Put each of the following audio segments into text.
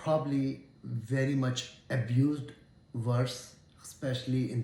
probably very much abused verse, especially in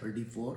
34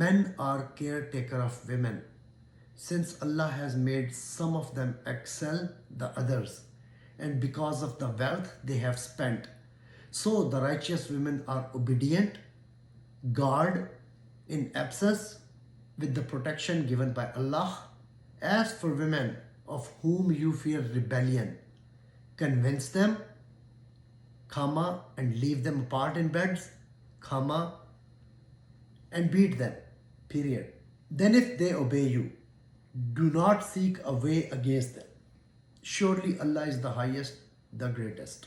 men are caretaker of women since Allah has made some of them excel the others and because of the wealth they have spent, so the righteous women are obedient, guard in absence with the protection given by Allah. As for women of whom you fear rebellion, convince them, comma, and leave them apart in beds, comma, and beat them, period. Then if they obey you, do not seek a way against them. Surely Allah is the highest, the greatest.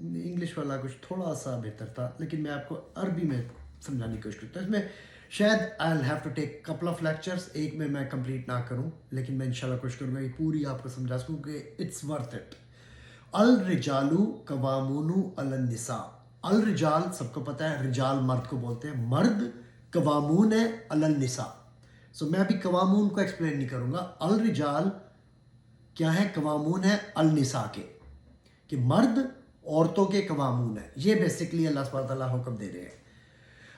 English والا کچھ تھوڑا سا بہتر تھا، لیکن میں آپ کو عربی میں سمجھانے کی کوشش کرتا ہوں. اس میں شاید I will have to take couple of lectures, ایک میں کمپلیٹ نہ کروں، لیکن میں انشاءاللہ کوشش کروں گا یہ پوری آپ کو سمجھا سکوں کہ اٹس ورتھ اٹ. الرجال قوامون علی النساء. الرجال سب کو پتہ ہے، رجال مرد کو بولتے ہیں، مرد قوامون ہے علی النساء. سو میں ابھی قوامون کو ایکسپلین نہیں کروں گا. الرجال کیا ہے؟ قوامون ہے النساء کے، کہ مرد عورتوں کے قوامون ہیں. یہ بیسکلی اللہ سبحانہ تعالیٰ حکم دے رہے ہیں.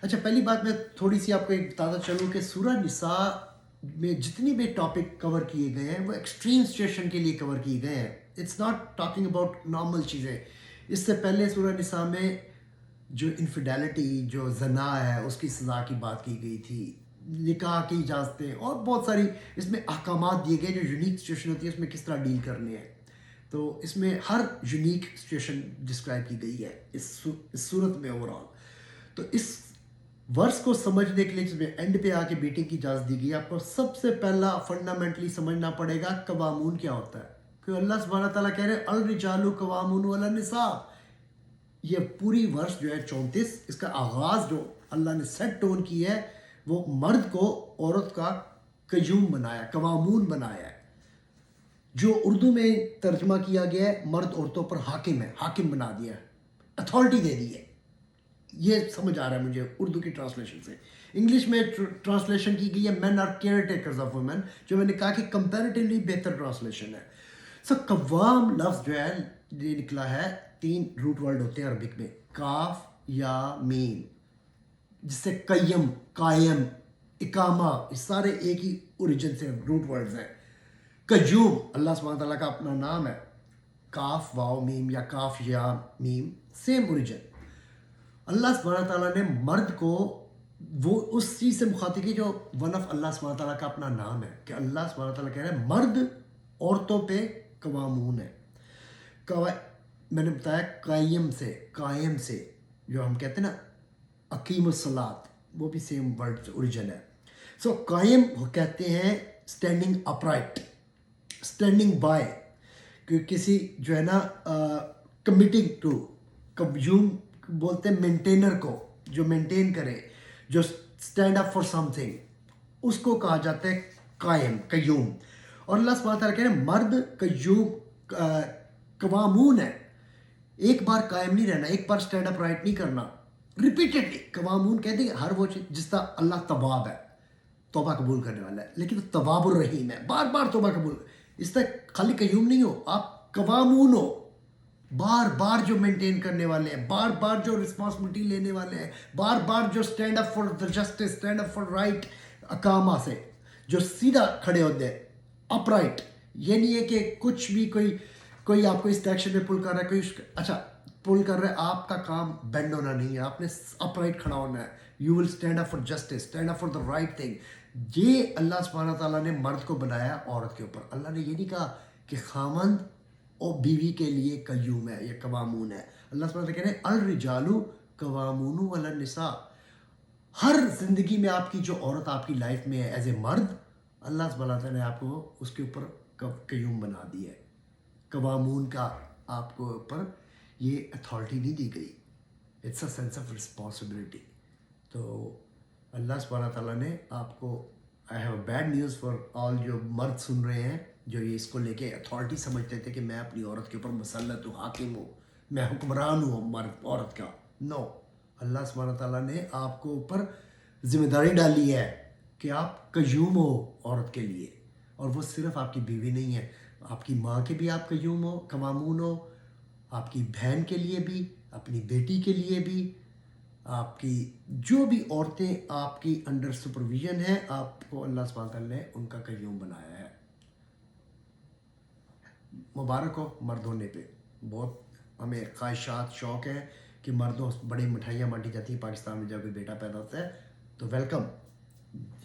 اچھا، پہلی بات میں تھوڑی سی آپ کو ایک بتاتا چلوں کہ سورہ نساء میں جتنی بھی ٹاپک کور کیے گئے ہیں وہ ایکسٹریم سچویشن کے لیے کور کیے گئے ہیں. It's not talking about normal چیزیں. اس سے پہلے سورہ نساء میں جو انفیڈیلٹی، جو زنا ہے، اس کی سزا کی بات کی گئی تھی، نکاح کی اجازتیں اور بہت ساری اس میں احکامات دیے گئے جو یونیک سچویشن ہوتی ہے اس میں کس طرح ڈیل کرنے ہیں. تو اس میں ہر یونیک سچویشن ڈسکرائب کی گئی ہے اس صورت میں اوور آل. تو اس ورس کو سمجھنے کے لیے جس میں اینڈ پہ آ کے بیٹنگ کی اجازت دی گئی، آپ کو سب سے پہلا فنڈامنٹلی سمجھنا پڑے گا قوامون کیا ہوتا ہے. کہ اللہ سبحانہ تعالیٰ کہہ رہے ہیں الرجال قوامون علی النساء. یہ پوری ورس جو ہے 34، اس کا آغاز جو اللہ نے سیٹ ٹون کی ہے وہ مرد کو عورت کا قیوم بنایا، قوامون بنایا ہے. جو اردو میں ترجمہ کیا گیا ہے مرد عورتوں پر حاکم ہے، حاکم بنا دیا ہے، اتھارٹی دے دی ہے. یہ سمجھ آ رہا ہے مجھے اردو کی ٹرانسلیشن سے. انگلش میں ٹرانسلیشن کی گئی ہے men are caretakers of women, جو میں نے کہا کہ کمپیریٹیولی بہتر ٹرانسلیشن ہے. سو قوام لفظ جو ہے یہ نکلا ہے، 3 روٹ ورڈ ہوتے ہیں عربک میں، کاف یا میم، جس سے قیم، قائم، اقامہ، یہ سارے ایک ہی اوریجن سے روٹ ورڈز ہیں. قیوم اللہ سبحانہ تعالیٰ کا اپنا نام ہے، کاف واو میم یا کاف یا میم سیم اوریجن. اللہ سبحانہ تعالیٰ نے مرد کو وہ اس چیز سے مخاطب کی جو ون آف اللہ سبحانہ تعالیٰ کا اپنا نام ہے، کہ اللہ سبحانہ تعالیٰ کہہ رہے ہیں مرد عورتوں پہ قوامون ہے. میں نے بتایا قائم سے جو ہم کہتے ہیں نا اقیم الصلاۃ، وہ بھی سیم ورڈ اوریجن ہے. سو قائم کہتے ہیں اسٹینڈنگ اپرائٹ، اسٹینڈنگ بائی، کہ کسی جو ہے نا کمیٹنگ ٹو، قیوم بولتے ہیں مینٹینر کو، جو مینٹین کرے، جو stand up for something, اس کو کہا جاتا ہے قائم، قیوم. اور اللہ سبحانہ تعالیٰ کہہ رہے ہیں مرد قیوم قوامون ہے. ایک بار قائم نہیں رہنا، ایک بار اسٹینڈ اپ رائٹ نہیں کرنا، ریپیٹڈلی قوامون کہتے ہیں ہر وہ چیز. جس طرح اللہ تواب ہے، توبہ قبول کرنے والا ہے، لیکن وہ تواب الرحیم ہے، بار بار توبہ قبول. اس طرح خالی قیوم نہیں ہو، آپ قوامون ہو، بار بار جو مینٹین کرنے والے ہیں، بار بار جو رسپانسبلٹی لینے والے ہیں، بار بار جو stand up for the justice, stand up for right, اقامہ سے جو سیدھا کھڑے ہوتے ہیں، اپ رائٹ. یہ نہیں ہے کہ کچھ بھی کوئی آپ کو اس ڈائریکشن میں پل کر رہا ہے، کوئی اچھا پل کر رہا ہے، آپ کا کام بینڈ ہونا نہیں ہے، آپ نے اپ رائٹ کھڑا ہونا ہے. You will stand up for justice, stand up for the right thing. یہ اللہ سبحانہ تعالیٰ نے مرد کو بنایا عورت کے اوپر. اللہ نے یہ نہیں کہا کہ خامند اور بیوی کے لیے قیوم ہے یا قوامون ہے. اللہ سبحانہ تعالیٰ کہہ رہے ہیں الرجال قوامون علی النساء. ہر زندگی میں آپ کی جو عورت آپ کی لائف میں ہے ایز اے مرد، اللہ سبحانہ تعالیٰ نے آپ کو اس کے اوپر قیوم بنا دیا ہے. قوامون کا آپ کو اوپر یہ اتھارٹی نہیں دی گئی، it's a sense of responsibility. تو اللہ سبحانہ تعالیٰ نے آپ کو، I have bad news for all جو مرد سن رہے ہیں جو یہ اس کو لے کے اتھارٹی سمجھتے تھے کہ میں اپنی عورت کے اوپر مسلط ہوں، حاکم ہوں، میں حکمران ہوں مرد عورت کا. نو، اللہ سبحانہ تعالیٰ نے آپ کو اوپر ذمہ داری ڈالی ہے کہ آپ قیوم ہو عورت کے لیے. اور وہ صرف آپ کی بیوی نہیں ہے، آپ کی ماں کے بھی آپ قیوم ہو، قوامون ہو، آپ کی بہن کے لیے بھی، اپنی بیٹی کے لیے بھی، آپ کی جو بھی عورتیں آپ کی انڈر سپرویژن ہیں، آپ کو اللہ سبحانہ تعالیٰ نے ان کا قیوم بنایا ہے. مبارک ہو مرد ہونے پہ. بہت ہمیں خواہشات، شوق ہے کہ مردوں بڑی مٹھائیاں بانٹی جاتی ہیں پاکستان میں جب کوئی بیٹا پیدا ہوتا ہے تو ویلکم.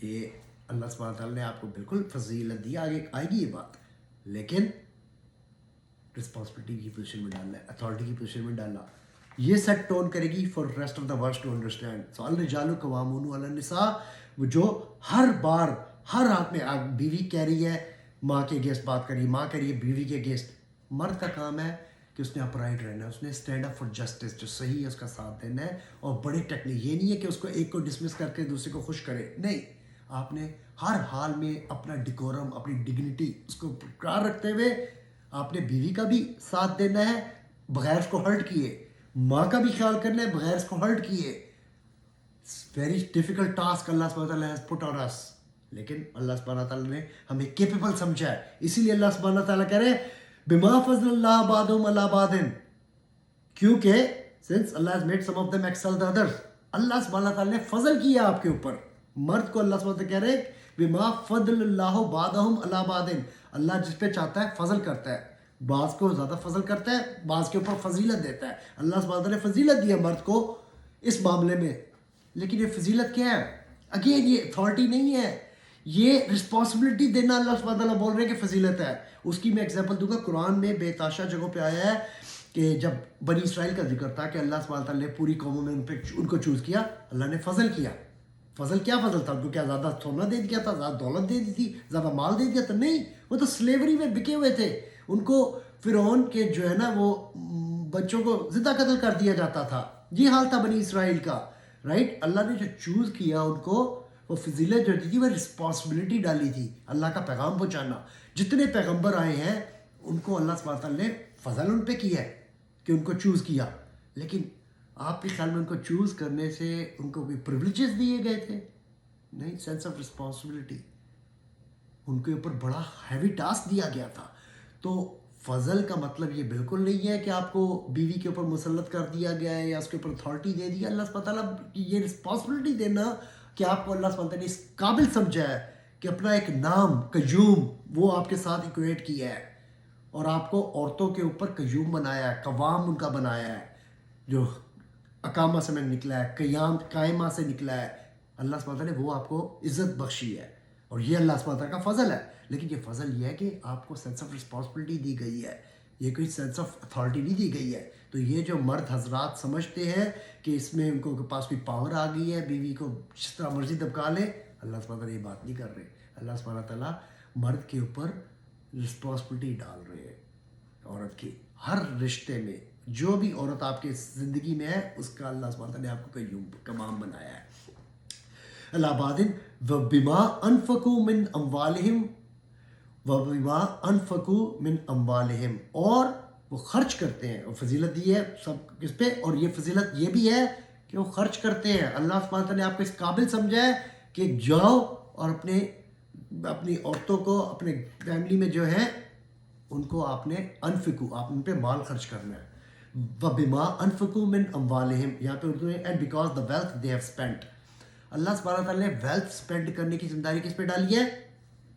یہ اللہ سبحانہ تعالیٰ نے آپ کو بالکل فضیلت دی، آگے آئے گی یہ بات، لیکن رسپانسبلٹی کی پوزیشن میں ڈالنا ہے، اتھارٹی کی پوزیشن میں ڈالنا. یہ سیٹ ٹون کرے گی for rest of the verse to understand. So الرجال قوامون علی النساء، وہ جو ہر بار ہر رات میں بیوی کہہ رہی ہے ماں کے اگینسٹ بات کری، ماں کہہ رہی ہے بیوی کے اگینسٹ. مرد کا کام ہے کہ اس نے اپرائٹ رہنا ہے, اس نے اسٹینڈ اپ فار جسٹس, جو صحیح ہے اس کا ساتھ دینا ہے. اور بڑی ٹیکنیک یہ نہیں ہے کہ اس کو ایک کو ڈسمس کر کے دوسرے کو خوش کرے, نہیں, آپ نے ہر حال میں اپنا ڈیکورم, اپنی ڈگنیٹی اس کو برقرار رکھتے ہوئے آپ نے بیوی کا بھی ساتھ دینا ہے بغیر اس کو ہرٹ کیے, ماں کا بھی خیال کرنا ہے بغیر اس کو ہرٹ کیے. ویری ڈیفیکلٹ ٹاسک اللہ سبحانہ تعالیٰ ہیز پٹ آن اس, لیکن اللہ سبحانہ تعالیٰ نے ہمیں کیپیبل سمجھا ہے. اسی لیے اللہ سبحانہ تعالیٰ کہہ رہے ہیں بما فضل اللہ بعضهم علی بعض, کیونکہ since Allah has made some of them excel the others, اللہ سبحانہ تعالیٰ نے فضل کیا آپ کے اوپر. مرد کو اللہ سبحانہ تعالیٰ کہہ رہے ہیں بما فضل اللہ بعضهم علی بعض, اللہ جس پہ چاہتا ہے فضل کرتا ہے, بعض کو زیادہ فضل کرتا ہے, بعض کے اوپر فضیلت دیتا ہے. اللہ سبحانہ تعالیٰ نے فضیلت دیا مرد کو اس معاملے میں, لیکن یہ فضیلت کیا ہے؟ اگین یہ اتھارٹی نہیں ہے, یہ رسپانسبلٹی دینا اللہ سبحانہ تعالیٰ بول رہے ہیں کہ فضیلت ہے. اس کی میں ایگزامپل دوں گا, قرآن میں بے تاشا جگہوں پہ آیا ہے کہ جب بنی اسرائیل کا ذکر تھا کہ اللہ سبحانہ تعالیٰ نے پوری قوموں میں ان کو چوز کیا, اللہ نے فضل کیا. فضل کیا فضل تھا؟ ان کو کیا زیادہ سونا دے دیا تھا, زیادہ دولت دے دی تھی, زیادہ مال دے دیا تھا؟ نہیں, وہ تو سلیوری میں بکے ہوئے تھے. ان کو فرعون کے جو ہے نا وہ بچوں کو زندہ قتل کر دیا جاتا تھا. یہ حال تھا بنی اسرائیل کا, رائٹ. اللہ نے جو چوز کیا ان کو, وہ فضیلت جو دی تھی وہ رسپانسبلٹی ڈالی تھی اللہ کا پیغام پہنچانا. جتنے پیغمبر آئے ہیں ان کو اللہ سبحانہ تعالیٰ نے فضل ان پہ کیا ہے کہ ان کو چوز کیا, لیکن آپ کے خیال میں ان کو چوز کرنے سے ان کو کوئی پریولیجز دیے گئے تھے؟ نہیں, سینس آف رسپانسبلٹی. ان کے اوپر بڑا ہیوی ٹاسک دیا گیا تھا. تو فضل کا مطلب یہ بالکل نہیں ہے کہ آپ کو بیوی کے اوپر مسلط کر دیا گیا ہے یا اس کے اوپر اتھارٹی دے دی. اللہ سبحانہ تعالیٰ یہ رسپانسبلٹی دینا کہ آپ کو اللہ سبحانہ تعالیٰ نے اس قابل سمجھا ہے کہ اپنا ایک نام قیوم وہ آپ کے ساتھ ایکویٹ کیا ہے, اور آپ کو عورتوں کے اوپر قیوم بنایا ہے, قوام ان کا بنایا ہے, جو اقامہ سے میں نکلا ہے, قائمہ سے نکلا ہے. اللہ سبحانہ تعالیٰ نے وہ آپ کو عزت بخشی ہے, اور یہ اللہ سبحانہ تعالیٰ کا فضل ہے. لیکن یہ فضل یہ ہے کہ آپ کو سینس آف رسپانسبلٹی دی گئی ہے, یہ کوئی سینس آف اتھارٹی نہیں دی گئی ہے. تو یہ جو مرد حضرات سمجھتے ہیں کہ اس میں ان کو پاس کوئی پاور آ گئی ہے, بیوی کو جس طرح مرضی دبکا لے, اللہ سبحانہ تعالیٰ یہ بات نہیں کر رہے. اللہ سبحانہ تعالیٰ مرد کے اوپر رسپانسبلٹی ڈال رہے ہیں عورت کی. ہر رشتے میں جو بھی عورت آپ کے زندگی میں ہے اس کا اللہ سبحانہ تعالیٰ نے آپ کو قیوم بنایا ہے. اللہ بادن وبما انفقوا من اموالہم وبما انفقوا من اموالہم, اور وہ خرچ کرتے ہیں. اور فضیلت دی ہے سب کس پہ, اور یہ فضیلت یہ بھی ہے کہ وہ خرچ کرتے ہیں. اللہ سبحانہ تعالیٰ نے آپ کو اس قابل سمجھا ہے کہ جاؤ اور اپنی عورتوں کو, اپنے فیملی میں جو ہے ان کو آپ نے انفقو, آپ ان پہ مال خرچ کرنا ہے. وَبِمَا أَنفَقُوا مِنْ أَمْوَالِهِمْ, یہاں پہ اردو میں and because the wealth they have spent. اللہ سبحانہ تعالیٰ نے ویلتھ اسپینڈ کرنے کی ذمہ داری کس پہ ڈالی ہے؟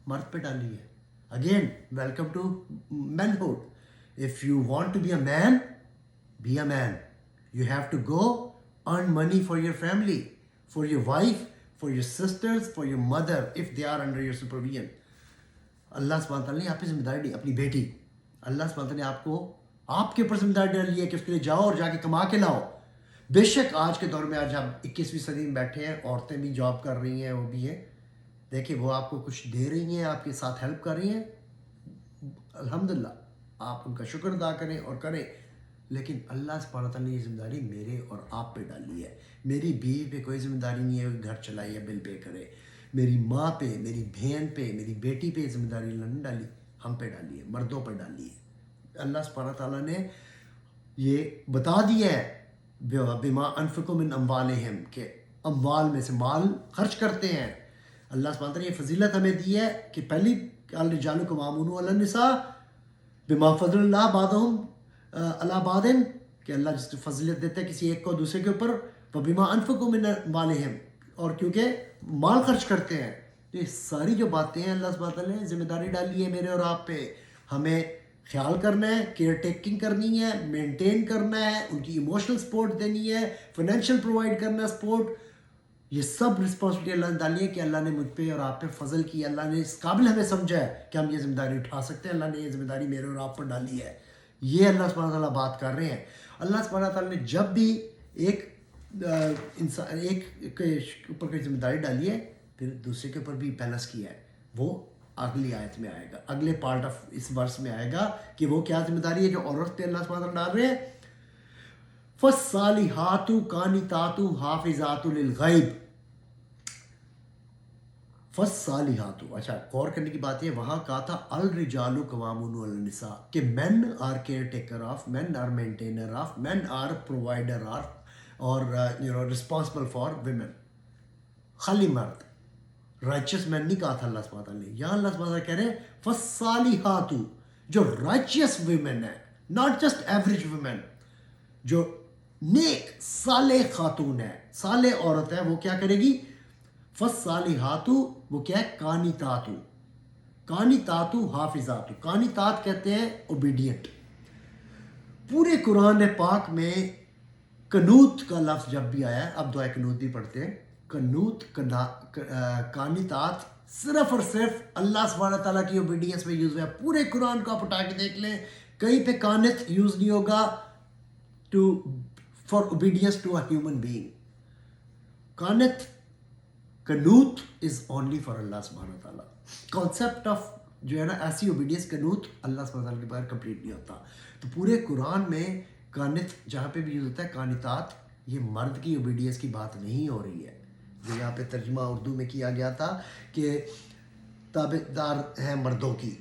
مرد پہ ڈالی ہے. Again welcome to manhood. If you want to be a man, be a man. You have to go earn money for your family, for your wife, for your sisters, for your mother if they are under your supervision. اللہ سبحانہ تعالیٰ نے آپ کی ذمہ داری دی, اپنی بیٹی, اللہ سبحانہ تعالیٰ نے آپ کو آپ کے اوپر ذمہ داری ڈالی ہے کہ اس کے لیے جاؤ اور جا کے کما کے لاؤ. بے شک آج کے دور میں, آج ہم 21ویں صدی میں بیٹھے ہیں, عورتیں بھی جاب کر رہی ہیں, وہ بھی ہیں, دیکھیں وہ آپ کو کچھ دے رہی ہیں, آپ کے ساتھ ہیلپ کر رہی ہیں, الحمدللہ آپ ان کا شکر ادا کریں اور کریں. لیکن اللہ سبحانہ تعالیٰ نے یہ ذمہ داری میرے اور آپ پہ ڈالی ہے. میری بیوی پہ کوئی ذمہ داری نہیں ہے کہ گھر چلائے یا بل پے کرے. میری ماں پہ, میری بہن پہ, میری بیٹی پہ ذمہ داری اللہ نے ڈالی, ہم پہ ڈالی ہے, مردوں پہ ڈالی ہے. اللہ سبحانہ تعالیٰ نے یہ بتا دیا ہے بما انفقوا من اموالہم, کہ اموال میں سے مال خرچ کرتے ہیں. اللہ سبحانہ تعالیٰ نے یہ فضیلت ہمیں دی ہے کہ پہلی الرجال قوامون علی النساء بما فضل اللہ بعضهم علی بعض, کہ اللہ جس فضیلت دیتا ہے کسی ایک کو دوسرے کے اوپر, وبما انفقوا من اموالہم, اور کیونکہ مال خرچ کرتے ہیں. تو یہ ساری جو باتیں ہیں اللہ سبحانہ تعالیٰ نے ذمہ داری ڈالی ہے میرے اور آپ پہ. ہمیں خیال کرنا ہے, کیئر ٹیکنگ کرنی ہے, مینٹین کرنا ہے, ان کی ایموشنل سپورٹ دینی ہے, فائنینشیل پرووائڈ کرنا ہے سپورٹ. یہ سب رسپانسبلٹی اللہ نے ڈالی ہے کہ اللہ نے مجھ پہ اور آپ پہ فضل کیا, اللہ نے اس قابل ہمیں سمجھا ہے کہ ہم یہ ذمہ داری اٹھا سکتے ہیں. اللہ نے یہ ذمہ داری میرے اور آپ پر ڈالی ہے. یہ اللہ سبحانہ تعالیٰ بات کر رہے ہیں. اللہ سبحانہ تعالیٰ نے جب بھی ایک انسان ایک کے اوپر کوئی ذمہ داری ڈالی ہے, پھر دوسرے کے اوپر بھی بیلنس کیا ہے. وہ اگلی آیت میں آئے گا, اگلے پارٹ آف اس ورس میں آئے گا کہ وہ کیا ذمہ داری ہے جو عورت پہ اللہ سبحانہ ڈال رہے ہیں. فالصالحات قانتات حافظات للغیب. فالصالحات, اچھا غور کرنے کی بات یہ وہاں کہا تھا الرجال قوامون علی النساء کہ men are caretaker of, men are maintainer of, men are provider of اور رسپانسبل فار ویمن. خالی مرد, رائچس مین نہیں کہا تھا اللہ سبحانہ تعالیٰ نے. یہاں اللہ سبحانہ تعالیٰ کہہ رہے ہیں فالصالحات, جو رائچس ویمن ہے, ناٹ جسٹ ایوریج ویمن, جو نیک صالح خاتون ہے, صالح عورت ہے, وہ کیا کرے گی؟ فالصالحات, وہ کیا ہے؟ قانتات. قانتات حافظات. قانتات کہتے ہیں اوبیڈینٹ. پورے قرآن پاک میں قنوت کا لفظ جب بھی آیا ہے, اب دعائے قنوت بھی پڑھتے ہیں, قنوت قانتات صرف اور صرف اللہ سبحانہ تعالیٰ کی اوبیڈینس میں یوز ہوا ہے. پورے قرآن کو آپ اٹھا کے دیکھ لیں, کہیں پہ قانت یوز نہیں ہوگا for obedience to a human being. قنوت از اونلی فار اللہ سبحانہ تعالیٰ. کانسیپٹ آف جو ہے نا ایسی اوبیڈینس, قنوت اللہ سبحانہ تعالیٰ کے بغیر کمپلیٹ نہیں ہوتا. تو پورے قرآن میں قانت جہاں پہ بھی یوز ہوتا ہے قانتات, یہ مرد کی اوبیڈینس کی بات نہیں ہو رہی ہے. جو یہاں پہ ترجمہ اردو میں کیا گیا تھا کہ تابع دار ہیں مردوں کی,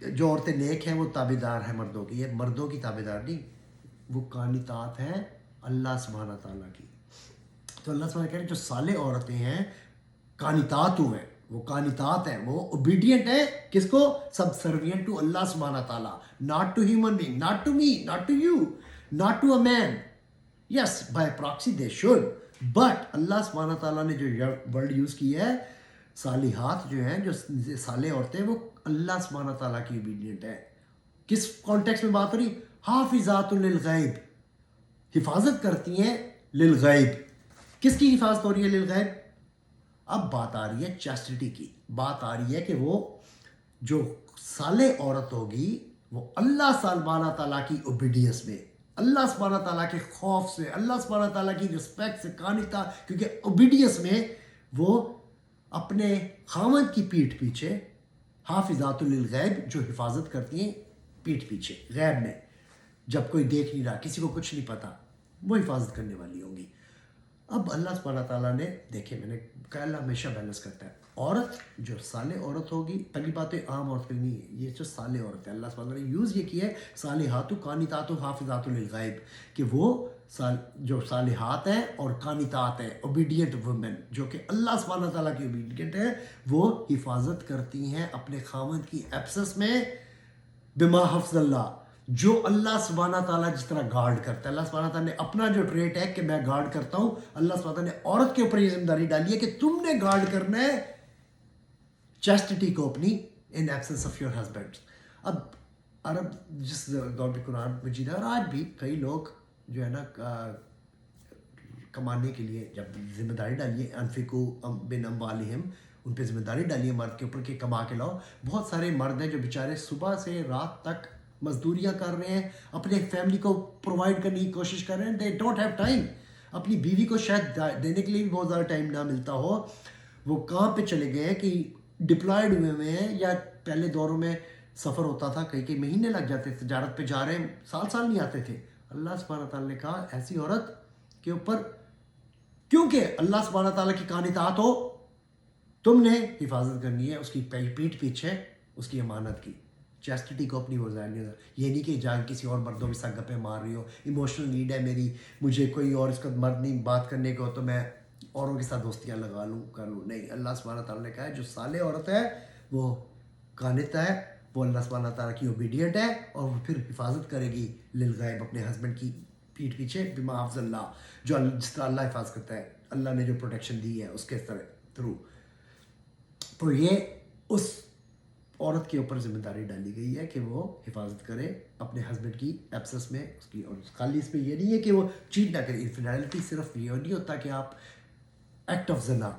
جو عورتیں نیک ہیں وہ تابع دار ہیں مردوں کی. یہ مردوں کی تابع دار نہیں, وہ قانتات ہیں اللہ سبحانہ تعالیٰ کی. تو اللہ سبحانہ کہہ رہے ہیں جو صالح عورتیں ہیں قانتات ہیں, وہ قانتات ہیں, وہ اوبیڈینٹ ہیں. کس کو؟ سبسروینٹ ٹو اللہ سبحانہ تعالیٰ, not to human being, not to me, not to you, not to a man. Yes by proxy they should, but اللہ سبحانہ تعالیٰ نے جو ورڈ یوز کیا ہے صالحات جو ہیں, جو صالح عورتیں, وہ اللہ سبحانہ تعالیٰ کی اوبیڈینٹ ہے. کس کانٹیکس میں بات ہو رہی؟ حافظات للغیب, حفاظت کرتی ہیں للغیب. کس کی حفاظت ہو رہی ہے للغیب؟ اب بات آ رہی ہے چیسٹٹی کی. بات آ رہی ہے کہ وہ جو صالح عورت ہوگی وہ اللہ سبحانہ تعالیٰ کی اوبیڈینس میں, اللہ سبحانہ تعالیٰ کے خوف سے, اللہ سبحانہ تعالیٰ کی رسپیکٹ سے, قانتا, کیونکہ اوبیڈینس میں وہ اپنے خاوند کی پیٹھ پیچھے, حافظات للغیب, جو حفاظت کرتی ہیں پیٹھ پیچھے غیب میں, جب کوئی دیکھ نہیں رہا, کسی کو کچھ نہیں پتا, وہ حفاظت کرنے والی ہوں گی. اب اللہ سبحانہ تعالیٰ نے دیکھیں, میں نے کہا اللہ ہمیشہ بیلنس کرتا ہے. عورت جو صالح عورت ہوگی, پہلی بات ہے عام عورت پہ نہیں ہے, یہ جو صالح عورت ہے اللہ سبحانہ تعالیٰ نے یوز یہ کیا ہے صالحات قانتات حافظات للغیب, کہ وہ جو صالحات ہیں اور قانتات ہیں, اوبیڈینٹ وومن, جو کہ اللہ سبحانہ تعالیٰ کی اوبیڈینٹ ہے, وہ حفاظت کرتی ہیں اپنے خاوند کی ایبسنس میں بما حفظ اللہ, جو اللہ سبحانہ تعالیٰ جس طرح گارڈ کرتا ہے. اللہ سبحانہ تعالیٰ نے اپنا جو ٹریٹ ہے کہ میں گارڈ کرتا ہوں, اللہ سبحانہ تعالیٰ نے عورت کے اوپر یہ ذمہ داری ڈالی ہے کہ تم نے گارڈ کرنا ہے چیسٹٹی کو اپنی ان ایبسنس آف یور ہسبینڈ. اب عرب جس دور میں قرآن مجید ہے, اور آج بھی کئی لوگ جو ہے نا کمانے کے لیے جب ذمہ داری ڈالی ہے, انفقوا من اموالہم, ان پہ ذمہ داری ڈالی ہے مرد کے اوپر کہ کما کے لاؤ. بہت سارے مرد ہیں جو بیچارے صبح سے رات تک مزدوریاں کر رہے ہیں, اپنے فیملی کو پرووائڈ کرنے کی کوشش کر رہے ہیں. They don't have time. اپنی بیوی کو شاید دینے کے لیے بھی بہت زیادہ ٹائم نہ ملتا ہو. وہ کہاں پہ چلے گئے ہیں کہ ڈپلائڈ ہوئے ہیں, یا پہلے دوروں میں سفر ہوتا تھا, کئی کئی مہینے لگ جاتے تھے, تجارت پہ جا رہے ہیں, سال نہیں آتے تھے. اللہ سبحانہ تعالیٰ نے کہا ایسی عورت کے اوپر, کیونکہ اللہ سبحانہ تعالیٰ کی قانتات ہو, تم نے حفاظت کرنی ہے اس کی پیٹھ پیچھے اس کی امانت کی. چیسٹٹی کو اپنی وہ ظاہر نہیں ہوتا. یہ نہیں کہ جا کسی اور مردوں کے ساتھ گپے مار رہی ہو, ایموشنل نیڈ ہے میری, مجھے کوئی اور اس کا مرد نہیں بات کرنے کو, تو میں اوروں کے ساتھ دوستیاں لگا لوں کر لوں. نہیں, اللہ سبحانہ تعالیٰ نے کہا ہے جو صالح عورت ہے وہ قانت ہے, وہ اللہ سبحانہ تعالیٰ کی اوبیڈینٹ ہے, اور وہ پھر حفاظت کرے گی للغیب, اپنے ہسبینڈ کی پیٹھ پیچھے, بما حفظ اللہ, جو جس طرح اللہ حفاظت کرتا ہے, اللہ نے جو پروٹیکشن دی ہے اس کے تھرو. تو یہ اس عورت کے اوپر ذمہ داری ڈالی گئی ہے کہ وہ حفاظت کرے اپنے ہسبینڈ کی ایبسنس میں اس کی. اور خالی اس میں یہ نہیں ہے کہ وہ چیٹ نہ کرے. انفیڈیلٹی صرف یہ نہیں ہوتا کہ آپ ایکٹ آف زنا,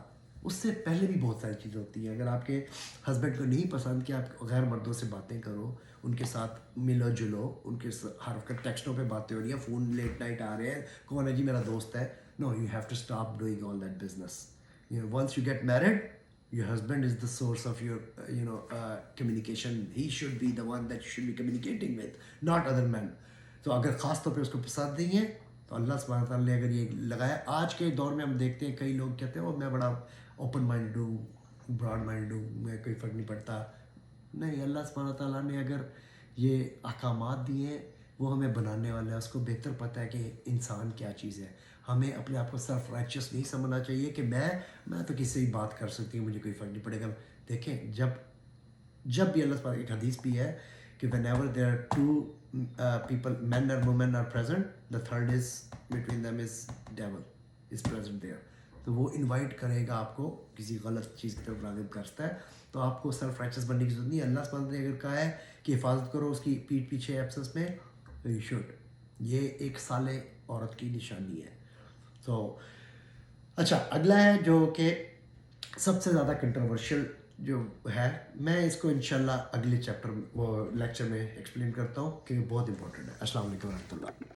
اس سے پہلے بھی بہت ساری چیزیں ہوتی ہیں. اگر آپ کے ہسبینڈ کو نہیں پسند کہ آپ غیر مردوں سے باتیں کرو, ان کے ساتھ ملو جلو, ان کے ہر وقت ٹیکسٹوں پہ باتیں ہو رہی ہیں, فون لیٹ نائٹ آ رہے ہیں, کون ہے جی میرا دوست ہے, no, you have to stop doing all that business. Once you get married, Your husband is the source of your communication. He should be the one that you should be communicating with, not other men. تو اگر خاص طور پہ اس کو پسند نہیں ہے تو اللہ سبحانہ تعالیٰ نے اگر یہ لگایا. آج کے دور میں ہم دیکھتے ہیں کئی لوگ کہتے ہیں وہ میں بڑا اوپن مائنڈ ہوں, براڈ مائنڈ ہوں, میں کوئی فرق نہیں پڑتا. نہیں, اللہ سبحانہ تعالیٰ نے اگر یہ احکامات دیے ہیں وہ ہمیں بنانے والا ہے, اس کو بہتر پتہ ہے کہ انسان کیا چیز ہے. ہمیں اپنے آپ کو سیلف رائچس نہیں سمجھنا چاہیے کہ میں تو کسی سے ہی بات کر سکتی ہوں, مجھے کوئی فرق نہیں پڑے گا. دیکھیں جب بھی اللہ سبحانہ ایک حدیث بھی ہے کہ whenever there are two people, men اور women are present, the third is between them is devil is present there. تو وہ انوائٹ کرے گا آپ کو کسی غلط چیز کی طرف راغب کرتا ہے. تو آپ کو سیلف رائچس بننے کی ضرورت نہیں ہے. اللہ سبحانہ نے اگر کہا ہے کہ حفاظت کرو اس کی پیٹھ پیچھے ایبسنس میں, تو یو شوڈ. یہ ایک صالح عورت کی نشانی ہے. تو اچھا, اگلا ہے جو کہ سب سے زیادہ کنٹروورشل جو ہے, میں اس کو انشاءاللہ اگلے چیپٹر وہ لیکچر میں ایکسپلین کرتا ہوں کہ بہت امپورٹنٹ ہے. السلام علیکم ورحمۃ اللہ.